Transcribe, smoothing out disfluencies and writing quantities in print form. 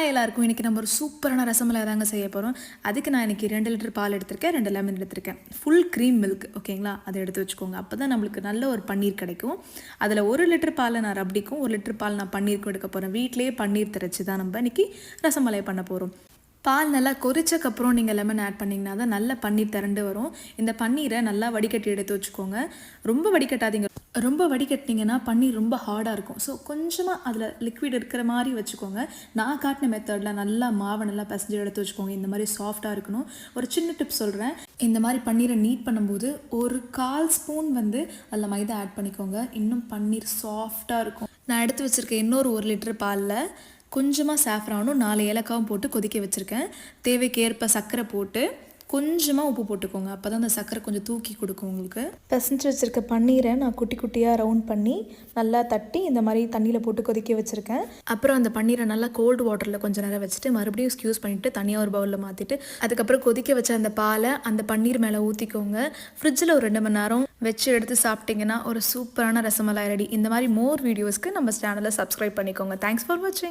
எல்லாருக்கும் இன்றைக்கி நம்ம ஒரு சூப்பரான ரசமலாய் தாங்க செய்ய போகிறோம். அதுக்கு நான் இன்றைக்கி 2 லிட்டர் பால் எடுத்திருக்கேன், 2 லெமன் எடுத்திருக்கேன். ஃபுல் க்ரீம் மில்க் ஓகேங்களா, அதை எடுத்து வச்சுக்கோங்க. அப்போ தான் நம்மளுக்கு நல்ல ஒரு பன்னீர் கிடைக்கும். அதில் 1 லிட்டர் பால் நான் ரப்டிக்கும் 1 லிட்டர் பால் நான் பன்னீருக்கும் எடுக்க போகிறேன். வீட்டிலேயே பன்னீர் திரைச்சி தான் நம்ம இன்றைக்கி ரசமலாய் பண்ண போகிறோம். பால் நல்லா கொதிச்சக்கப்புறம் நீங்கள் லெமன் ஆட் பண்ணிங்கன்னா தான் நல்ல பன்னீர் திரண்டு வரும். இந்த பன்னீரை நல்லா வடிகட்டி எடுத்து வச்சுக்கோங்க. ரொம்ப வடிகட்டாதீங்க. ரொம்ப வடிகட்டினீங்கன்னா பன்னீர் ரொம்ப ஹார்டாக இருக்கும். ஸோ கொஞ்சமாக அதில் லிக்விட் இருக்கிற மாதிரி வச்சுக்கோங்க. நான் காட்டின மெத்தடில் நல்லா மாவை நல்லா பிசைஞ்சு எடுத்து வச்சுக்கோங்க. இந்த மாதிரி சாஃப்டாக இருக்கணும். ஒரு சின்ன டிப் சொல்கிறேன். இந்த மாதிரி பன்னீரை நீட் பண்ணும்போது ஒரு 1/4 ஸ்பூன் அதில் மைதா ஆட் பண்ணிக்கோங்க. இன்னும் பன்னீர் சாஃப்டாக இருக்கும். நான் எடுத்து வச்சுருக்கேன் இன்னொரு 1 லிட்டர் பாலில் கொஞ்சமாக சாஃப்ரானும் 4 ஏலக்காவும் போட்டு கொதிக்க வச்சுருக்கேன். தேவைக்கேற்ப சர்க்கரை போட்டு கொஞ்சமாக உப்பு போட்டுக்கோங்க. அப்போ தான் அந்த சர்க்கரை கொஞ்சம் தூக்கி கொடுக்கும் உங்களுக்கு. பிசைஞ்சு வச்சுருக்க பன்னீரை நான் குட்டி குட்டியாக ரவுண்ட் பண்ணி நல்லா தட்டி இந்த மாதிரி தண்ணியில் போட்டு கொதிக்க வச்சுருக்கேன். அப்புறம் அந்த பன்னீரை நல்லா கோல்டு வாட்டரில் கொஞ்சம் நேரம் வச்சுட்டு மறுபடியும் ஸ்க்யூஸ் பண்ணிவிட்டு தனியாக ஒரு பவுலில் மாற்றிட்டு அதுக்கப்புறம் கொதிக்க வச்ச அந்த பாலை அந்த பன்னீர் மேலே ஊற்றிக்கோங்க. ஃப்ரிட்ஜில் ஒரு 2 மணி நேரம் வச்சு எடுத்து சாப்பிட்டிங்கன்னா ஒரு சூப்பரான ரசமலாய் ரெடி. இந்த மாதிரி மோர் வீடியோஸ்க்கு நம்ம சேனலை சப்ஸ்கிரைப் பண்ணிக்கோங்க. தேங்க்ஸ் ஃபார் வாட்சிங்.